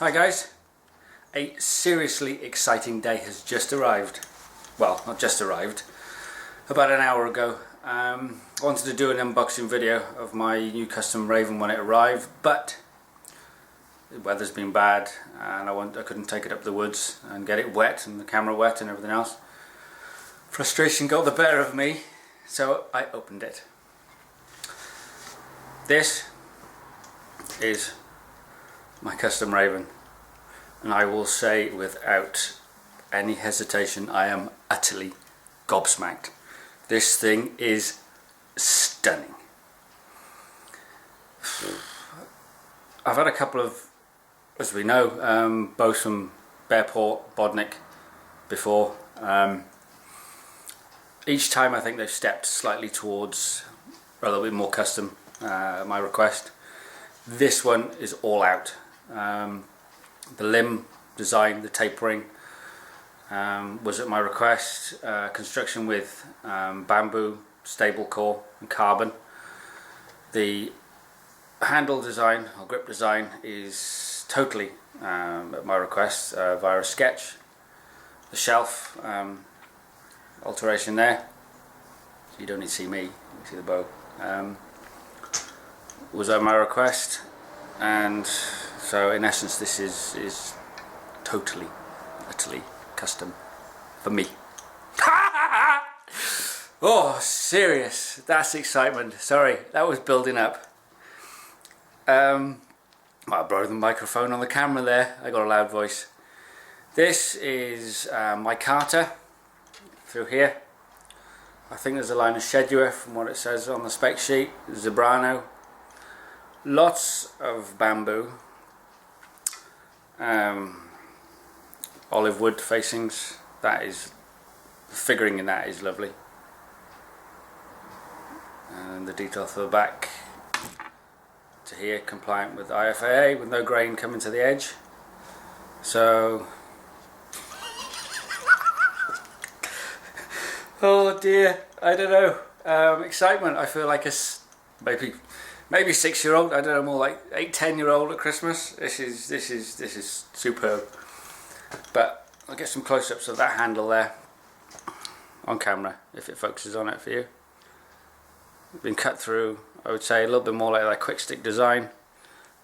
Hi guys, a seriously exciting day has just arrived. Well, not just arrived, about an hour ago. I wanted to do an unboxing video of my new custom Raven when it arrived, but the weather's been bad and I couldn't take it up the woods and get it wet and the camera wet and everything else. Frustration got the better of me, so I opened it. This is my custom Raven, and I will say without any hesitation I am utterly gobsmacked. This thing is stunning. I've had a couple of, as we know, both from Bearport, Bodnik before. Each time I think they've stepped slightly towards a little bit more custom, my request. This one is all out. The limb design, the tapering, was at my request. Construction with bamboo, stable core and carbon. The handle design or grip design is totally at my request via a sketch. The shelf alteration there, so you don't need to see me, you can see the bow, was at my request, and so in essence this is totally, utterly custom for me. Oh, serious, that's excitement. Sorry, that was building up. I borrowed the microphone on the camera there, I got a loud voice. This is my Carter through here. I think there's a line of schedule from what it says on the spec sheet. Zebrano. Lots of bamboo. Olive wood facings. That is, the figuring in that is lovely. And the detail for the back to here, compliant with IFAA, with no grain coming to the edge. So, oh dear, I don't know. Excitement. I feel like a maybe 6-year-old. I don't know, more like 8-10-year-old at Christmas. This is superb. But I'll get some close-ups of that handle there on camera if it focuses on it for you. Been cut through, I would say, a little bit more like that quick stick design.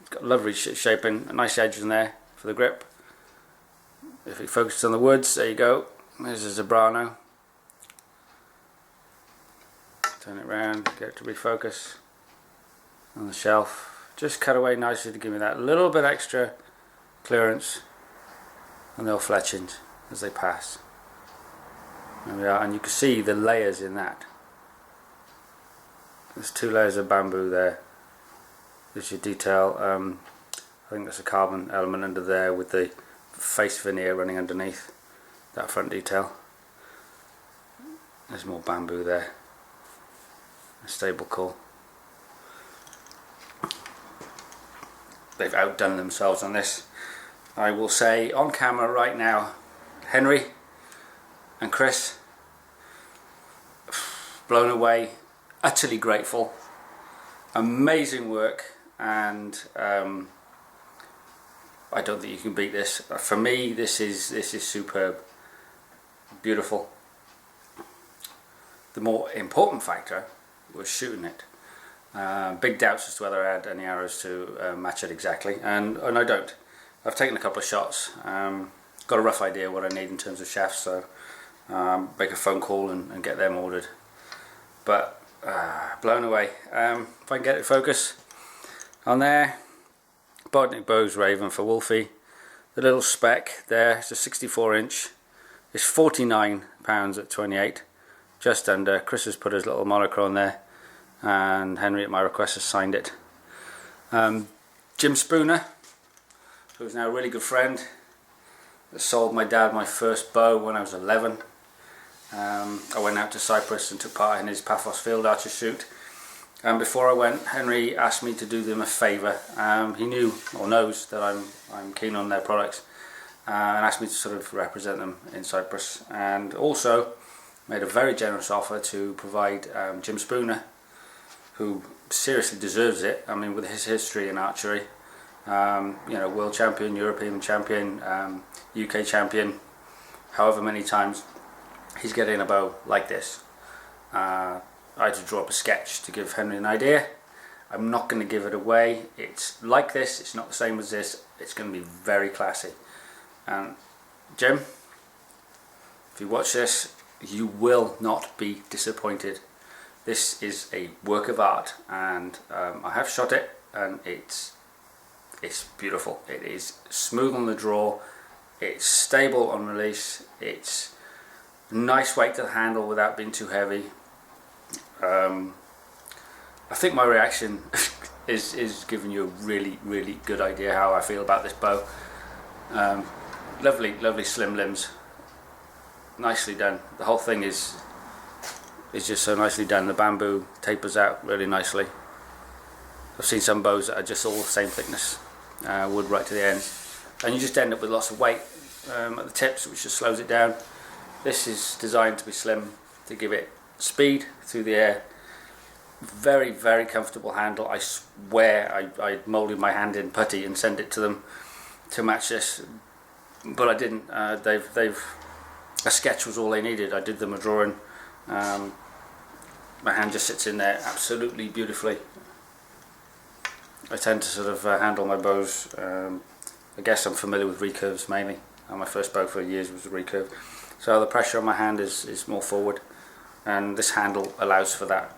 It's got lovely shaping, a nice edge in there for the grip. If it focuses on the woods, there you go. There's a Zebrano. Turn it round, get it to refocus on the shelf. Just cut away nicely to give me that little bit extra clearance on the fletchings as they pass. There we are, and you can see the layers in that. There's 2 layers of bamboo there. There's your detail. I think there's a carbon element under there with the face veneer running underneath that front detail. There's more bamboo there. A stable core. They've outdone themselves on this. I will say on camera right now, Henry and Chris, blown away, utterly grateful, amazing work, and I don't think you can beat this. For me, this is superb, beautiful. The more important factor was shooting it. Big doubts as to whether I had any arrows to match it exactly, and I don't. I've taken a couple of shots, got a rough idea what I need in terms of shafts, so make a phone call and get them ordered. But blown away. If I can get it focus on there, Bodnik Bows Raven for Wolfie. The little spec there, it's a 64-inch. It's £49 at 28, just under. Chris has put his little monochrome there, and Henry at my request has signed it. Jim Spooner, who's now a really good friend, that sold my dad my first bow when I was 11. I went out to Cyprus and took part in his Paphos Field Archer shoot, and before I went, Henry asked me to do them a favour. He knew or knows that I'm keen on their products, and asked me to sort of represent them in Cyprus, and also made a very generous offer to provide Jim Spooner, who seriously deserves it. I mean, with his history in archery, You know, world champion, European champion, UK champion, however many times. He's getting a bow like this. I had to draw up a sketch to give Henry an idea. I'm not going to give it away. It's like this, it's not the same as this. It's going to be very classy. Jim, if you watch this, you will not be disappointed. This is a work of art, and I have shot it, and it's beautiful. It is smooth on the draw, it's stable on release, it's nice weight to the handle without being too heavy. I think my reaction is giving you a really good idea how I feel about this bow. Lovely slim limbs, nicely done. The whole thing is just so nicely done. The bamboo tapers out really nicely. I've seen some bows that are just all the same thickness, wood right to the end, and you just end up with lots of weight at the tips, which just slows it down. This is designed to be slim, to give it speed through the air. Very comfortable handle. I swear I moulded my hand in putty and sent it to them to match this, but I didn't. A sketch was all they needed. I did them a drawing. My hand just sits in there absolutely beautifully. I tend to sort of handle my bows. I guess I'm familiar with recurves mainly. My first bow for years was a recurve, so the pressure on my hand is more forward, and this handle allows for that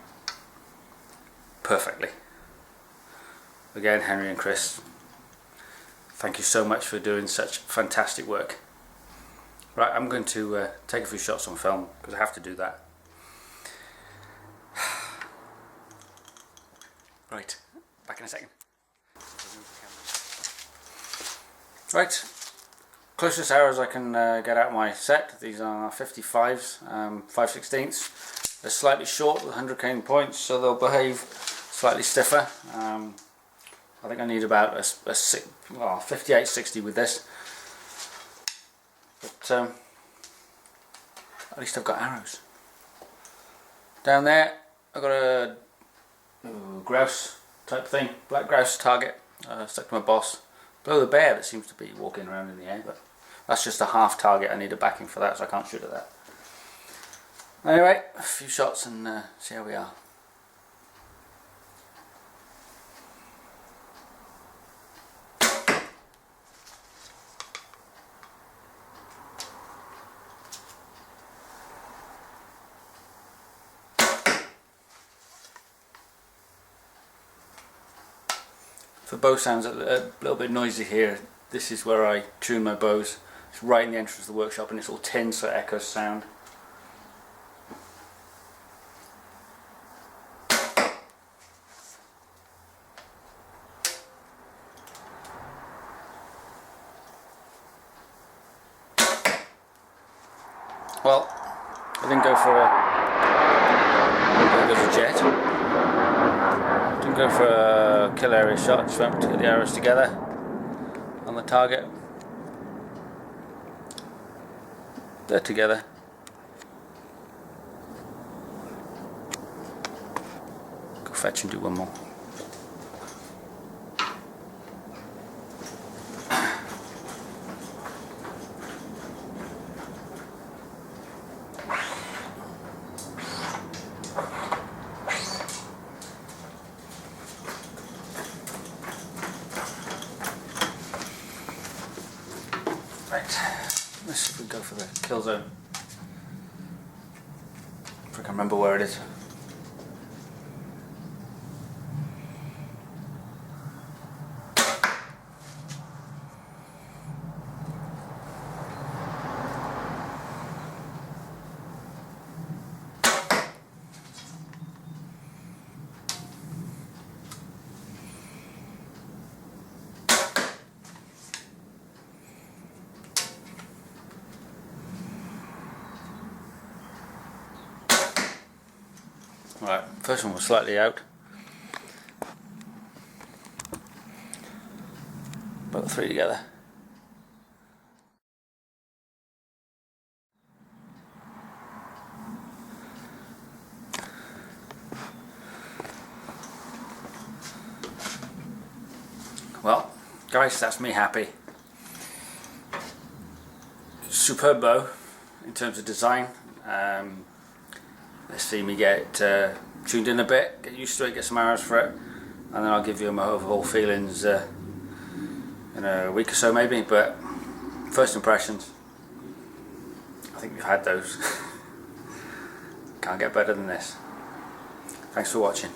perfectly. Again, Henry and Chris, thank you so much for doing such fantastic work. Right, I'm going to take a few shots on film because I have to do that. Right, back in a second. Right, closest arrows I can get out of my set. These are 55s, 5/16. They're slightly short with 100 cane points, so they'll behave slightly stiffer. I think I need about a 58-60 with this, but at least I've got arrows. Down there I've got a grouse type thing, black grouse target, stuck to my boss. Below the bear that seems to be walking around in the air, but that's just a half target. I need a backing for that, so I can't shoot at that. Anyway, a few shots and see how we are. For bow sounds, a little bit noisy here. This is where I tune my bows. It's right in the entrance of the workshop, and it's all tin, so it echoes sound. Well, I didn't go for a jet. Didn't go for a kill area shot, just went to get the arrows together on the target. They're together. Go fetch and do one more. Right, let's see if we go for the kill zone. If I can remember where it is. Right, first one was slightly out. About the three together. Well, guys, that's me happy. Superb bow in terms of design. Let's see me get tuned in a bit, get used to it, get some arrows for it, and then I'll give you my overall feelings in a week or so maybe. But first impressions, I think we've had those. Can't get better than this. Thanks for watching.